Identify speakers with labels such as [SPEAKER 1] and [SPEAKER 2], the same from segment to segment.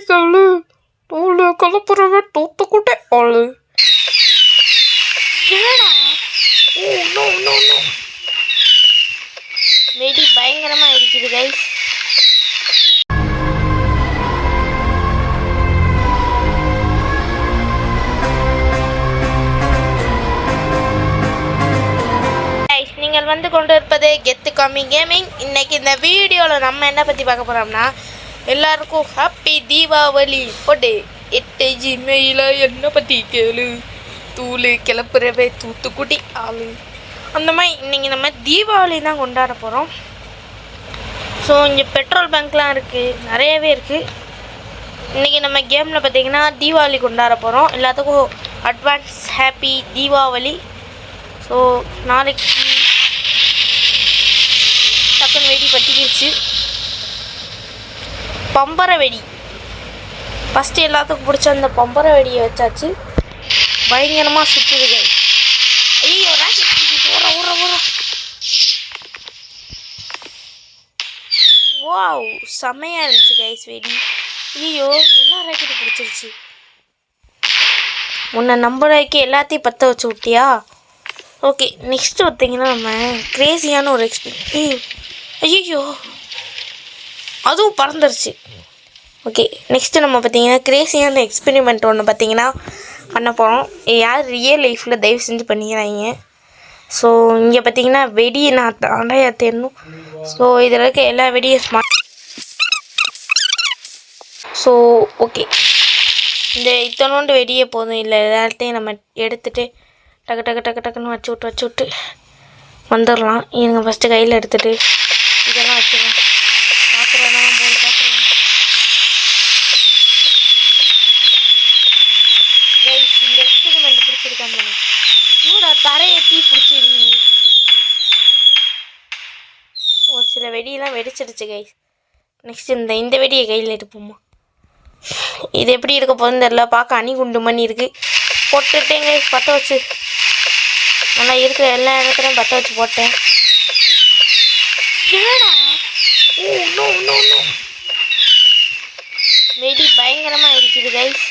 [SPEAKER 1] சொல்லு தூளு கலப்புறவே தூத்துக்குட்டே ஆளு. வெடி பயங்கரமா இருக்குது கைஸ். நீங்கள் வந்து கொண்டு இருப்பது கெத்து காமி கேமிங். இன்னைக்கு இந்த வீடியோவில் நம்ம என்ன பற்றி பார்க்க போகிறோம்னா, எல்லாருக்கும் ஹாப்பி தீபாவளி போட்டு 8 ஜிமெயில என்ன பற்றி கேளு தூளு கிளப்புறவே தூத்துக்குடி ஆளு. அந்த மாதிரி இன்றைக்கி நம்ம தீபாவளி தான் கொண்டாட போகிறோம். ஸோ இங்கே பெட்ரோல் பங்க்லாம் இருக்குது, நிறையவே இருக்குது. இன்றைக்கி நம்ம கேமில் பார்த்திங்கன்னா தீபாவளி கொண்டாட போகிறோம். எல்லாத்துக்கும் அட்வான்ஸ் ஹாப்பி தீபாவளி. ஸோ நாளைக்கு டக்குன்னு வெடி பட்டிக்கிடுச்சு. பம்பர வெடி ஃபஸ்ட்டு எல்லாத்துக்கும் பிடிச்ச அந்த பம்பர வெடியை வச்சாச்சு. பயங்கரமாக சுற்றுதுங்க. ஐயோ ராக்கெட் வாவ் செம்மையாக இருந்துச்சு கைஸ் வெடி. ஐயோ எல்லா ராக்கெட்டும் பிடிச்சிருச்சு. உன்னை நம்புறதுக்கு எல்லாத்தையும் பற்ற வச்சு விட்டியா? ஓகே, நெக்ஸ்ட்டு பார்த்தீங்கன்னா நம்ம க்ரேஸியான ஒரு ஐயோ அதுவும் பறந்துருச்சு. ஓகே, நெக்ஸ்ட்டு நம்ம பார்த்தீங்கன்னா க்ரேஸியான எக்ஸ்பெரிமெண்ட் ஒன்று பார்த்தீங்கன்னா பண்ண போகிறோம். யார் ரியல் லைஃப்பில் தயவு செஞ்சு பண்ணிக்கிறாங்க. ஸோ இங்கே பார்த்தீங்கன்னா வெடியை நான் தாண்டையா தேடணும். ஸோ இதில் இருக்க எல்லா வெடியும் ஸ்மார்ட். ஸோ ஓகே, இந்த இத்தனோண்டு வெடியே போதும். இல்லை எல்லாத்தையும் நம்ம எடுத்துகிட்டு டக்கு டக்கு டக்கு டக்குன்னு வச்சு விட்டு வந்துடலாம். எனக்கு ஃபஸ்ட்டு கையில் எடுத்துகிட்டு இதெல்லாம் வச்சுக்கலாம். பார்க்குறேன் கைஸ். இந்த எக்ஸ்பெரிமெண்ட் பிடிச்சிருக்காங்க. என்னோட தரையை தீ பிடிச்சிருக்கீங்க. ஒரு சில வெடியெல்லாம் வெடிச்சிடுச்சு கைஸ். நெக்ஸ்ட் இந்த வெடியை கையில் எடுப்போமா? இது எப்படி இருக்க போகுதுன்னு தெரியல. பார்க்க அணி குண்டு மணி இருக்குது. போட்டுட்டேன் கைஸ், பற்ற வச்சு நல்லா இருக்கிற எல்லா இடத்துலையும் பற்ற வச்சு போட்டேன். வெடி பயங்கரமாக இருக்குது கைஸ்.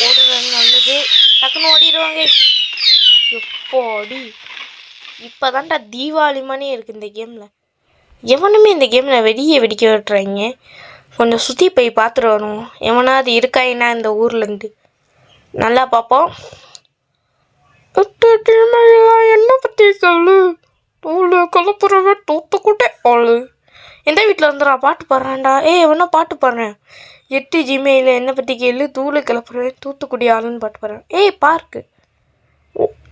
[SPEAKER 1] ஓடுறது நல்லது. டக்குன்னு ஓடிடுவாங்க. எப்போடி இப்போ தான்டா தீபாவளி மணி இருக்குது இந்த கேமில். எவனுமே இந்த கேமில் வெடியை வெடிக்க விட்டுறாங்க. கொஞ்சம் சுற்றி போய் பார்த்துட்டு வரணும். எவனாவது இருக்காயினா இந்த ஊர்லேருந்து நல்லா பார்ப்போம். என்ன பற்றி சொல்லு தூளு கலப்புறவே தூத்துக்குட்டே ஆளு. எந்த வீட்டில் இருந்துடா பாட்டு பாடுறான்டா. எவனா பாட்டு பாடுறேன். 8 ஜிமெயில் என்ன பற்றி கேளு தூளு கிளப்புறவே தூத்துக்குடி ஆளுன்னு பாட்டு பாடுறேன். பார்க்கு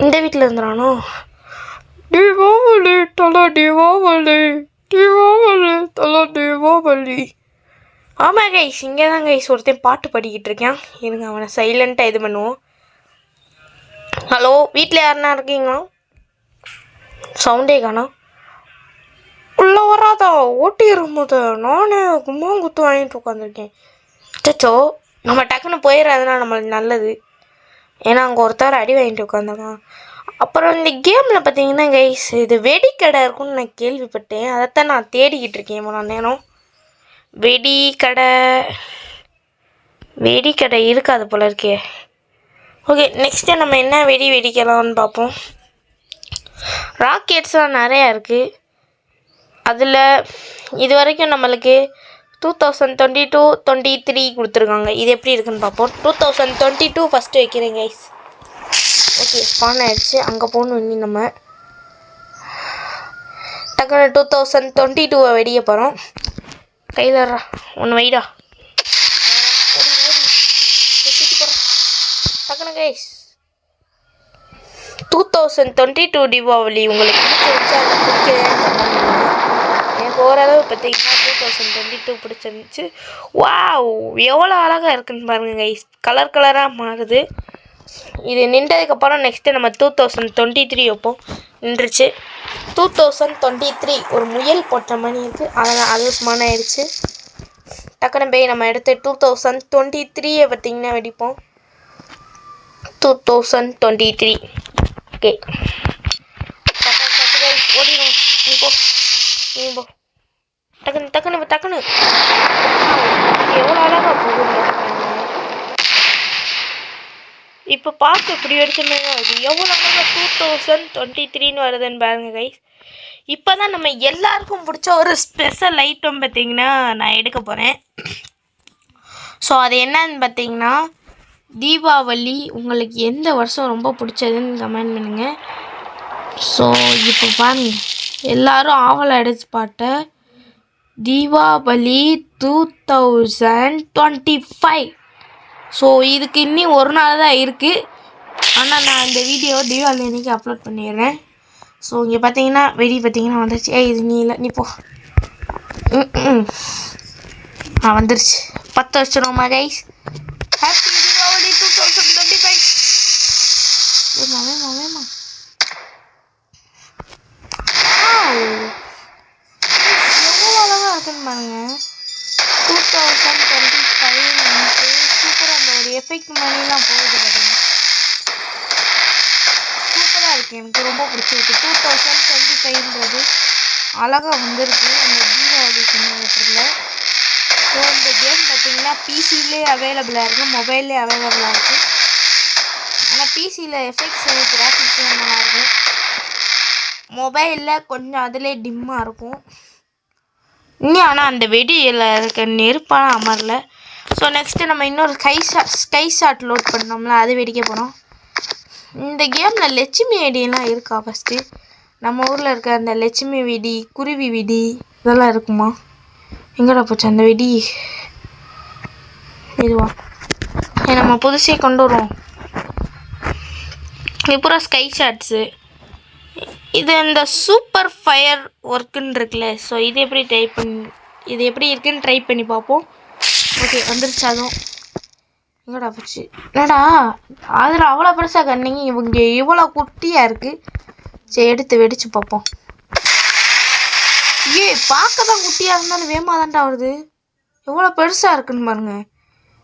[SPEAKER 1] இந்த வீட்டில் இருந்துறானோ. தீபாவளி தலை தீபாவளி தீபாவளி தலை தீபாவளி. ஆமாம் கைஸ், இங்கே தான் கைஸ் ஒருத்தன் பாட்டு பாடிக்கிட்டு இருக்கேன். இருங்க அவனை சைலண்ட்டாக இது பண்ணுவோம். ஹலோ, வீட்டில் யாருன்னா இருக்கீங்களா? சவுண்டே காணோம். உள்ளே வராதா ஓட்டிடும்போது நானே கும்மா குத்து வாங்கிட்டு உட்காந்துருக்கேன். சச்சோ, நம்ம டக்குன்னு போயிடாதுன்னா நம்மளுக்கு நல்லது. ஏன்னா அங்கே ஒருத்தர் அடி வாங்கிட்டு உட்காந்துருக்கான். அப்புறம் இந்த கேமில் பார்த்தீங்கன்னா கைஸ் இது வெடிக்கடை இருக்குன்னு நான் கேள்விப்பட்டேன். அதைத்தான் நான் தேடிக்கிட்டு இருக்கேன் இவ்வளோ நேரம். வெடிக்கடை இருக்காது போல இருக்கே. ஓகே, நெக்ஸ்ட்டு நம்ம என்ன வெடிக்கலாம்னு பார்ப்போம். ராக்கெட்ஸ்லாம் நிறையா இருக்குது. அதில் இது வரைக்கும் நம்மளுக்கு 2022, 23 கொடுத்துருக்காங்க. இது எப்படி இருக்குன்னு பார்ப்போம். 2022 ஃபஸ்ட்டு வைக்கிறேன் கைஸ். ஓகே, ஸ்பான் ஆகிடுச்சு. அங்கே போகணும். இன்னி நம்ம டக்குன்னு 2022 வெடிக்க போகிறோம். கையில் ஒன்று வைடா. டக்குனு கைஸ் 2022 தீபாவளி உங்களுக்கு பிடிச்சிருந்துச்சு. அதை பிடிக்கிறேன்னு எனக்கு ஓரளவு பார்த்தீங்கன்னா 2022 பிடிச்சிருந்துச்சு. வாவ் எவ்வளோ அழகாக இருக்குன்னு பாருங்கள் கைஸ். கலர் கலராக மாறுது. இது நின்றதுக்கப்புறம் நெக்ஸ்ட்டு நம்ம 2023 வைப்போம். நின்றுச்சு 2023. ஒரு முயல் போட்ட மாதிரி இருக்குது. அதெல்லாம் அது ஸ்மான் ஆயிடுச்சு. டக்குனு போய் நம்ம எடுத்து 2023 பார்த்திங்கன்னா வெடிப்போம். 2023 ஓகே. ஓடிடும். இப்போ டக்குன்னு டக்குன்னு டக்குன்னு எவ்வளோ அழகாக போகுது. இப்போ பார்க்க இப்படி எடுத்துமே வருது. எவ்வளோ அழகாக 2023 வருதுன்னு பாருங்க கைஸ். இப்போ தான் நம்ம எல்லாருக்கும் பிடிச்ச ஒரு ஸ்பெஷல் ஐட்டம் பார்த்தீங்கன்னா நான் எடுக்க போகிறேன். ஸோ அது என்னன்னு பார்த்தீங்கன்னா தீபாவளி உங்களுக்கு எந்த வருஷம் ரொம்ப பிடிச்சதுன்னு கமெண்ட் பண்ணுங்கள். ஸோ இப்போ பாருங்க எல்லாரும் ஆவலை அடிச்சு பாட்ட தீபாவளி 2025. ஸோ இதுக்கு இன்னும் ஒரு நாள் தான் இருக்குது. ஆனால் நான் இந்த வீடியோ தீபாவளி அன்றைக்கி அப்லோட் பண்ணிடுறேன். ஸோ இங்கே பார்த்தீங்கன்னா வெடி பார்த்தீங்கன்னா வந்துருச்சு. இது நீ இல்லை நீ போ. வந்துருச்சு. 10 வச்சிருவோமா கைஸ்? ஹாப்பி தீபாவளி 2025. வேமா வேமா வேமா. எவ்வளோ அழகாக இருக்குன்னு பாருங்க. 2025 சூப்பராக அந்த ஒரு எஃபெக்ட் மாதிரிலாம் போகுது பார்த்தீங்கன்னா சூப்பராக இருக்குது. எனக்கு ரொம்ப பிடிச்சிருக்கு. 2025ன்றது அழகாக வந்திருக்கு அந்த தீபாவளி சினிமேட்டரில். ஸோ இந்த கேம் பார்த்தீங்கன்னா பிசிலே அவைலபிளாக இருக்குது, மொபைல்லே அவைலபிளாக இருக்குது. ஆனால் பிசியில் எஃபெக்ட்ஸ் கிராஃபிக்ஸ்லாம் நல்லாயிருக்கும், மொபைலில் கொஞ்சம் அதிலே டிம்மாக இருக்கும். இன்னும் ஆனால் அந்த வெடியில் இருக்க நெருப்பான அமரல. ஸோ நெக்ஸ்ட்டு நம்ம இன்னொரு ஸ்கை ஷாட் லோட் பண்ணோம்ல, அது வெடிக்க போகிறோம். இந்த கேமில் லட்சுமி வெடியெல்லாம் இருக்கா? ஃபஸ்ட்டு நம்ம ஊரில் இருக்க அந்த லட்சுமி வெடி, குருவி வெடி இதெல்லாம் இருக்குமா? எங்கடா போச்சு அந்த வெடி? இதுவா? நம்ம புதுசே கொண்டு வருவோம். இப்போ ஸ்கை ஷாட்ஸு இது இந்த சூப்பர் ஃபயர் ஒர்க்குன்னு இருக்குல்ல. ஸோ இது எப்படி இது எப்படி இருக்குன்னு ட்ரை பண்ணி பார்ப்போம். ஓகே வந்துருச்சு. அதுவும் எங்கடா போச்சு? என்னடா அதில் அவ்வளோ பெருசாக கண்ணிங்க, இவங்க இவ்வளோ குட்டியாக இருக்குது. சரி எடுத்து வெடிச்சு பார்ப்போம். பார்க்க தான் குட்டியாக இருந்தாலும் வேகமாக தான்டா வருது. எவ்வளோ பெருசாக இருக்குன்னு பாருங்க.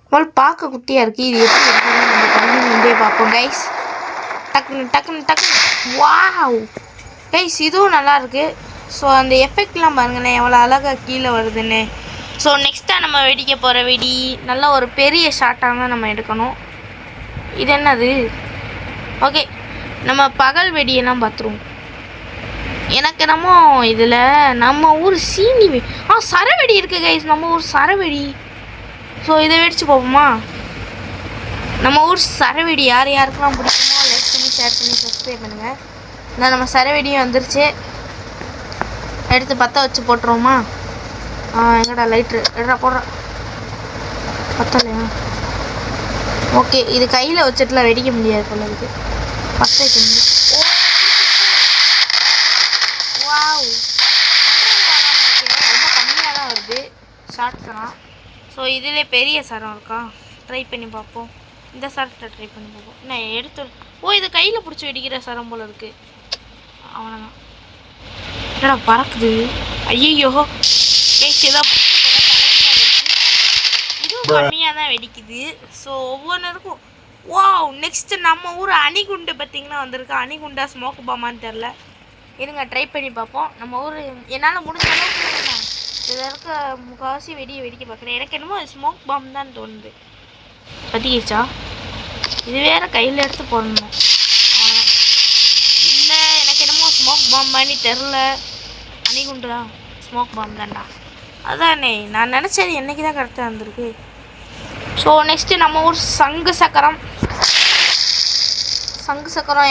[SPEAKER 1] இவ்வளோ பார்க்க குட்டியாக இருக்குது. இது எப்படி இருக்குன்னு நம்ம கண்ணிலே பார்ப்போம் கைஸ். டக்குன்னு டக்குன்னு டக்குன்னு. வாவ் கைஸ் இதுவும் நல்லாயிருக்கு. ஸோ அந்த எஃபெக்ட்லாம் பாருங்களேன் எவ்வளோ அழகாக கீழே வருதுன்னு. ஸோ நெக்ஸ்ட்டாக நம்ம வெடிக்க போகிற வெடி நல்ல ஒரு பெரிய ஷாட்டாக தான் நம்ம எடுக்கணும். இது என்னது? ஓகே நம்ம பகல் வெடியெல்லாம் பார்த்துருவோம். எனக்கு என்னமோ இதில் நம்ம ஊர் சரவெடி இருக்குது கைஸ், நம்ம ஊர் சரவெடி. ஸோ இதை வெடிச்சு பார்ப்போமா? நம்ம ஊர் சரவெடி யார் யாருக்கெல்லாம் பிடிக்குமோ லைக் பண்ணி ஷேர் பண்ணி சப்ஸ்கிரைப் பண்ணுங்கள். நான் நம்ம சரவெடியும் வந்துருச்சு. எடுத்து பற்ற வச்சு போட்டுருவோமா? எங்கடா லைட்ரு எடா போடுறா பத்தலையா? ஓகே இது கையில் வச்சுட்டுலாம் வெடிக்க முடியாது போல இருக்குது. பற்ற வைக்கணும். வாவ் ரொம்ப கம்மியாக தான் வருது ஷார்ட்ஸ்லாம். ஸோ இதில் பெரிய சரம் இருக்கா? ட்ரை பண்ணி பார்ப்போம். இந்த சரத்தை ட்ரை பண்ணி பார்ப்போம். நான் எடுத்து இது கையில் பிடிச்சி வெடிக்கிற சரம் போல் இருக்குது. அவ்வளோதான். என்னடா பறக்குது? ஐயோ கேக்குதான். இதுவும் கம்மியாக தான் வெடிக்குது. ஸோ ஒவ்வொன்றுக்கும் நெக்ஸ்ட்டு நம்ம ஊர் அணிகுண்டு பார்த்திங்கன்னா வந்திருக்கு. அணிகுண்டா ஸ்மோக் பாமான்னு தெரில. இருங்க ட்ரை பண்ணி பார்ப்போம். நம்ம ஊர் என்னால் முடிஞ்ச அளவுக்கு இதில் இருக்க முக்கால்வாசி வெடிக்க பார்க்குறேன். எனக்கு என்னமோ ஸ்மோக் பாம் தான் தோணுது. பற்றிக்கிச்சா? இது வேறு கையில் எடுத்து போடணும். இல்லை எனக்கு என்னமோ ஸ்மோக் பாம் பண்ணி தெரில. அணிகுண்டு தான் ஸ்மோக் பாம் தான்டா. அதானே நான் நினச்சது என்றைக்கு தான் கரெக்டாக வந்திருக்கு. ஸோ நெக்ஸ்ட்டு நம்ம ஊர் சங்கு சக்கரம்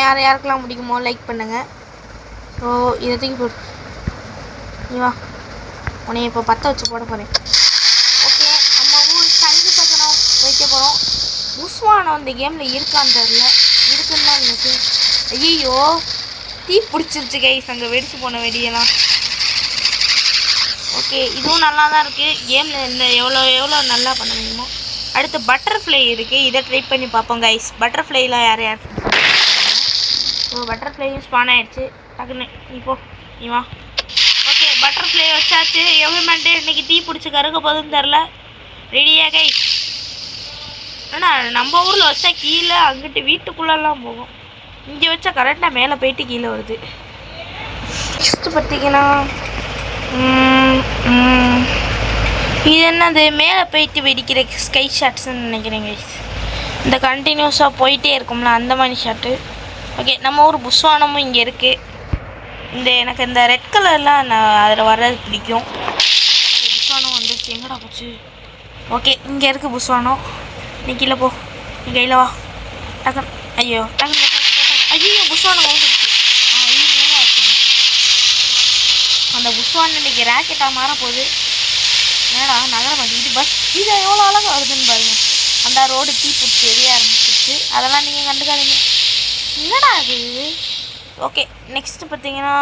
[SPEAKER 1] யாருக்கெல்லாம் பிடிக்குமோ லைக் பண்ணுங்கள். ஸோ இதை தூக்கி போடு. நீ வா, உன்னை இப்போ பற்ற வச்சு போட போகிறேன். ஓகே நம்ம ஊர் சங்கு சக்கரம் வைக்க போகிறோம். உஸ்வானம் இந்த கேமில் இருக்கான்னு தெரில. இருக்குன்னு தான் எனக்கு. ஐயோ தீ பிடிச்சிருச்சு கைஸ் அங்கே வெடிச்சு போன வெடியெல்லாம். ஓகே இதுவும் நல்லா தான் இருக்குது. கேமில் இந்த எவ்வளோ நல்லா பண்ண முடியுமோ. அடுத்து பட்டர்ஃப்ளை இருக்குது. இதை ட்ரை பண்ணி பார்ப்போம் கைஸ். பட்டர்ஃப்ளைலாம் யார் ஸோ பட்டர்ஃப்ளையும் ஸ்பான் ஆகிடுச்சு. டக்குன்னு நீ வா. ஓகே பட்டர்ஃப்ளை வச்சாச்சு. எவ்வளோமெண்ட்டு இன்றைக்கி தீ பிடிச்சி கருக போதுன்னு தெரில. ரெடியா கைஸ்? ஆனால் நம்ம ஊரில் வச்சா கீழே அங்கிட்டு வீட்டுக்குள்ளெல்லாம் போகும். இங்கே வச்சா கரெக்டாக மேலே போயிட்டு கீழே வருது. நெக்ஸ்ட்டு பார்த்திங்கன்னா இது என்னது மேலே போயிட்டு வெடிக்கிற ஸ்கை ஷாட்ஸ்ன்னு நினைக்கிறேங்க. இந்த கண்டினியூஸாக போயிட்டே இருக்கும்ல அந்த மாதிரி ஷாட்டு. ஓகே, நம்ம ஊர் புஸ்வானமும் இங்கே இருக்குது. எனக்கு இந்த ரெட் கலர்லாம் நான் அதில் வர்றது பிடிக்கும். புஸ்வானம் வந்துருச்சு. எங்கடா போச்சு? ஓகே, இங்கே இருக்குது புஸ்வானம். நீ கீழே போ, நீ கையில் வா. டக்குன் ஐயோ டக்குன் ஐயோ புஸ்வானம் வந்துருச்சு. அந்த புஸ்வான் இன்னைக்கு ராக்கெட்டாக மாற போகுது. என்னடா நகர மாட்டேங்குது பஸ். இது எவ்வளோ அழகாக வருதுன்னு பாருங்கள். அந்த ரோடு தீ பிடிச்சி எரிய ஆரம்பிச்சிருச்சு. அதெல்லாம் நீங்கள் கண்டுக்காதீங்க. என்னடா அது? ஓகே, நெக்ஸ்ட்டு பார்த்தீங்கன்னா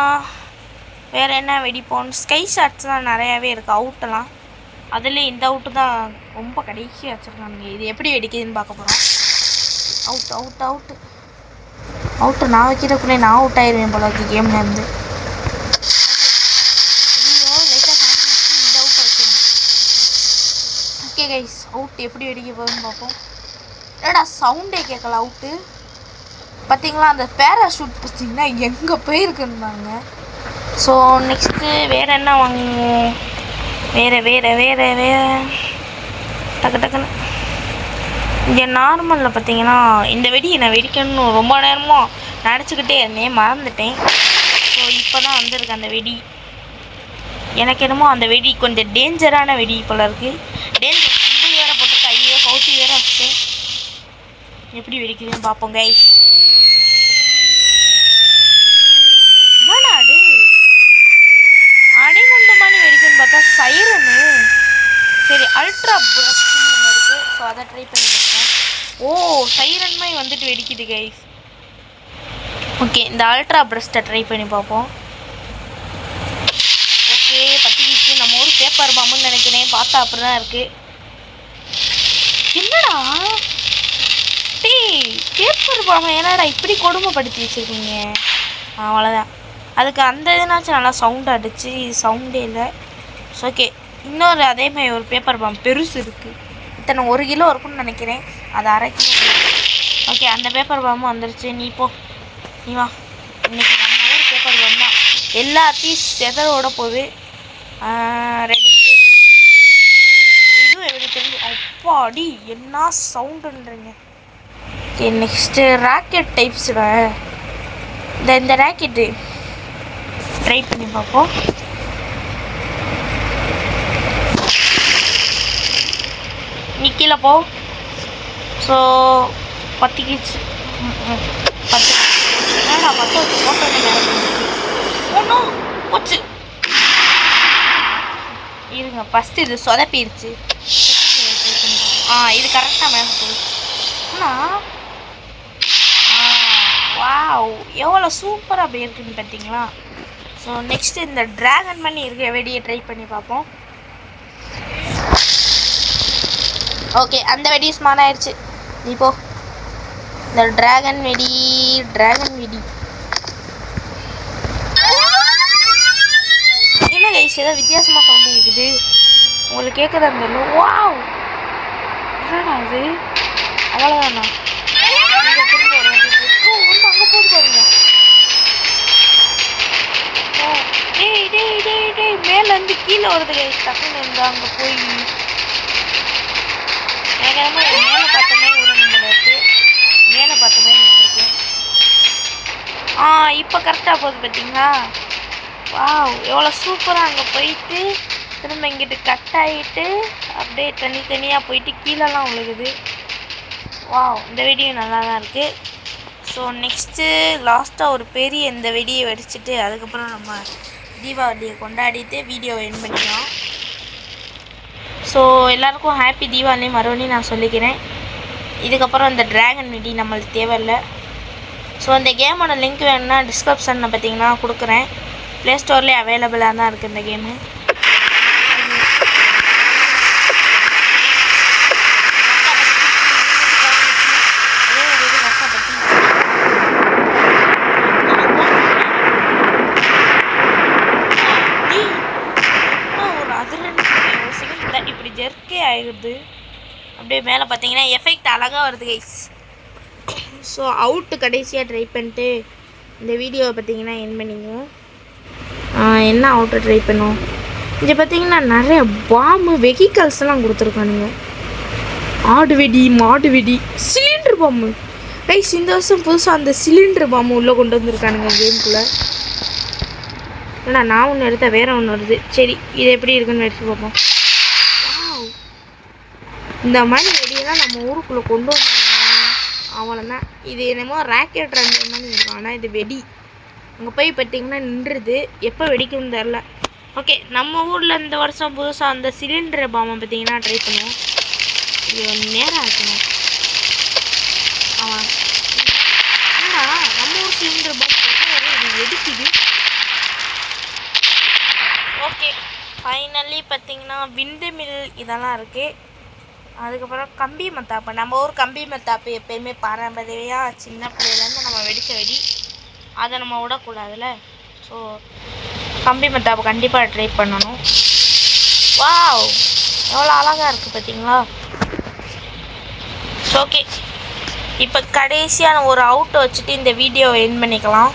[SPEAKER 1] வேறு என்ன வெடிப்போம். ஸ்கை ஷாட்ஸ்லாம் நிறையாவே இருக்குது அவுட்டெல்லாம். அதில் இந்த அவுட்டு தான் ரொம்ப கடைசியாக வச்சுருக்கானுங்க. இது எப்படி வெடிக்குதுன்னு பார்க்க போகிறோம். அவுட்டு அவுட்டு அவுட்டு அவுட்டு நான் வைக்கிறக்குள்ளே நான் அவுட் ஆயிடுவேன் போல இருக்கு கேம்லேருந்து. ஓகே கைஸ், அவுட் எப்படி வெடிக்க போகுதுன்னு பார்ப்போம். என்னடா சவுண்டே கேட்கல அவுட்டு. பார்த்தீங்களா அந்த பேராஷூட் பார்த்தீங்கன்னா எங்கே போயிருக்குன்னு பாருங்க. ஸோ நெக்ஸ்ட்டு வேறு என்ன வாங்குவோம். வேறு டக்குன்னு இங்கே நார்மலில் பார்த்தீங்கன்னா இந்த வெடி நான் வெடிக்கணும்னு ரொம்ப நேரமாக நினச்சிக்கிட்டே இருந்தேன், மறந்துட்டேன். ஸோ இப்போ தான் வந்திருக்கு அந்த வெடி. எனக்கு என்னமோ அந்த வெடி கொஞ்சம் டேஞ்சரான வெடி போல இருக்குது. டேஞ்சர் சிம்பிள் வேறு போட்டு கையை கவுத்தி வேறு வச்சுட்டேன். எப்படி வெடிக்குதுன்னு பார்ப்போம் கைஸ். என்னடா அது அடிகுண்டு மாதிரி வெடிக்குன்னு பார்த்தா சைரனு. சரி, அல்ட்ரா பிரஸ்ட்னு ஒன்று இருக்குது. ஸோ அதை ட்ரை பண்ணி பார்ப்போம். ஓ, சைரன் மாதிரி வந்துட்டு வெடிக்குது கைஸ். ஓகே, இந்த அல்ட்ரா பிரஸ்ட்டை ட்ரை பண்ணி பார்ப்போம். ஓகே, பத்திக்கிச்சு. நம்ம ஊர் பேப்பர் பாம்புன்னு நினைக்கிறேன். பார்த்தா அப்படி தான் இருக்குது. என்னடா பேப்பர் பாம்பு என்னடா இப்படி கொடுமைப்படுத்தி வச்சுருக்கீங்க? அவ்வளோதான். அதுக்கு அந்த இதுனாச்சும் நல்லா சவுண்ட் அடிச்சு, சவுண்டே இல்லை. ஓகே, இன்னொரு அதே மாதிரி ஒரு பேப்பர் பாம்பு பெருசு இருக்குது. இத்தனை 1 கிலோ இருக்குன்னு நினைக்கிறேன். அது 1/2 கிலோ. ஓகே, அந்த பேப்பர் பாம்பு வந்துருச்சு. நீ போ, நீ வா. இன்னைக்கு நம்ம ஊர் பேப்பர் பாம்பு தான் எல்லாத்தையும் செதறோட போகுது. ரெடி. இதுவும் எப்படி தெரியும்? அப்பாடி என்ன சவுண்டுன்றீங்க. ஓகே, நெக்ஸ்ட்டு ராக்கெட் டைப்ஸில் இந்த ராக்கெட்டு ட்ரை பண்ணி பார்ப்போம். நீ கீழே போ. ஸோ பத்திக்கிச்சு. என்னடா 10 வச்சு போட்டோன்னு ஒன்றும் போச்சு. இருங்க, ஃபஸ்ட்டு இது சொதப்பிடுச்சு. இது கரெக்டாக மேலே போகுது. ஆனால் வாவ், எவ்வளோ சூப்பராக அப்படி இருக்குன்னு பார்த்தீங்களா? ஸோ நெக்ஸ்ட்டு இந்த ட்ராகன் பண்ணி இருக்க வெடியை ட்ரை பண்ணி பார்ப்போம். ஓகே, அந்த வெடி ஸ்மார்ட் ஆயிடுச்சு. இப்போ இந்த ட்ராகன் வெடி என்ன கைஸ் ஏதோ வித்தியாசமாக சவுண்டு இருக்குது. உங்களுக்கு கேட்குதா தெரியல. வாவ், என்னடா அது? அவ்வளோதானா? திரும்ப அங்கே போது பாருங்க. டேய் மேலேருந்து கீழே வருது கைஸ். டக்குன்னு இருந்து அங்கே போய் ஏகனமாக மேலே பார்த்தமே விடணுங்களுக்கு. மேலே பார்த்தமே விட்டுருக்கேன். இப்போ கரெக்டாக போகுது பார்த்தீங்களா? வாவ், எவ்வளோ சூப்பராக அங்கே போயிட்டு திரும்ப இங்கிட்டு கட் ஆகிட்டு அப்படியே தனித்தனியாக போயிட்டு கீழெல்லாம் விழுகுது. வாவ், இந்த வெடியும் நல்லா தான் இருக்குது. ஸோ நெக்ஸ்ட்டு லாஸ்ட்டாக ஒரு பெரிய இந்த வெடியை வெடிச்சிட்டு அதுக்கப்புறம் நம்ம தீபாவளியை கொண்டாடிட்டு வீடியோவை எண்ட் பண்ணிக்கலாம். ஸோ எல்லாருக்கும் ஹாப்பி தீபாவளி மறுபடியும் நான் சொல்லிக்கிறேன். இதுக்கப்புறம் இந்த ட்ராகன் வெடி நம்மளுக்கு தேவையில்லை. ஸோ இந்த கேமோட லிங்க் வேணுன்னா டிஸ்கிரிப்ஷனில் பார்த்தீங்கன்னா கொடுக்குறேன். ப்ளே ஸ்டோர்லேயே அவைலபிளாக தான் இருக்குது இந்த கேமு. இப்படி ஜெர்க்கே ஆகிடுது. அப்படியே மேலே பார்த்தீங்கன்னா எஃபெக்ட் அழகாக வருது கைஸ். ஸோ அவுட்டு கடைசியாக ட்ரை பண்ணிட்டு இந்த வீடியோவை பார்த்தீங்கன்னா என் பண்ணிக்குவோம். என்ன அவுட்டு ட்ரை பண்ணுவோம். இங்கே பார்த்தீங்கன்னா நிறைய பாம்பு வெஹிக்கல்ஸ்லாம் கொடுத்துருக்கானுங்க. ஆடு வெடி, மாடு வெடி, சிலிண்டர் பாம்பு. ரைஸ் இந்த வருஷம் புதுசாக அந்த சிலிண்டர் பாம்பு உள்ளே கொண்டு வந்திருக்கானுங்க கேமுக்குள்ளே. ஏன்னா நான் ஒன்று எடுத்தால் வேறு ஒன்று வருது. சரி இது எப்படி இருக்குன்னு எடுத்து பார்ப்போம். இந்த மாதிரி வெடியெல்லாம் நம்ம ஊருக்குள்ளே கொண்டு வந்தாங்க அவ்வளோதான். இது என்னமோ ராக்கெட் ரன் மாதிரி இருக்கும், ஆனால் இது வெடி. அங்கே போய் பார்த்தீங்கன்னா நின்றுது, எப்போ வெடிக்கும்னு தெரில. ஓகே, நம்ம ஊரில் இந்த வருஷம் புதுசாக அந்த சிலிண்டர் பாம்பை பார்த்தீங்கன்னா ட்ரை பண்ணுவோம். இது ஒரு நேரம் ஆக்கணும். ஆமாம், நம்ம ஊர் சிலிண்டர் பாம்பு இது வெடிக்குது. ஓகே, ஃபைனலி பார்த்தீங்கன்னா விண்டு மில் இதெல்லாம் இருக்குது. அதுக்கப்புறம் கம்பி மத்தாப்பு. நம்ம ஊர் கம்பி மத்தாப்பு எப்போயுமே பாரம்பரியமாக சின்ன பிள்ளையிலேருந்து நம்ம வெடித்த வெடி, அதை நம்ம விடக்கூடாதுல்ல. ஸோ கம்பி மத்தாப்பு கண்டிப்பாக ட்ரை பண்ணணும். வாவ், எவ்வளோ அழகாக இருக்குது பார்த்தீங்களா. ஓகே, இப்போ கடைசியான ஒரு அவுட்டை வச்சுட்டு இந்த வீடியோவை எண்ட் பண்ணிக்கலாம்.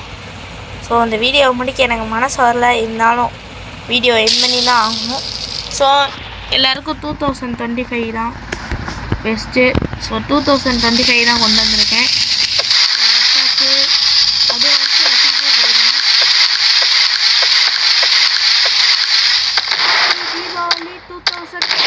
[SPEAKER 1] ஸோ அந்த வீடியோவை முடிக்க எனக்கு மனசு வரல, இருந்தாலும் வீடியோ எண்ட் பண்ணி தான் ஆகணும். ஸோ எல்லாருக்கும் 2025 தான் பெஸ்ட்டு. ஸோ 2025 தான் கொண்டு வந்திருக்கேன். அது வரைக்கும் வச்சுக்கிட்டே போயிடுவேன். தீபாவளி 2025.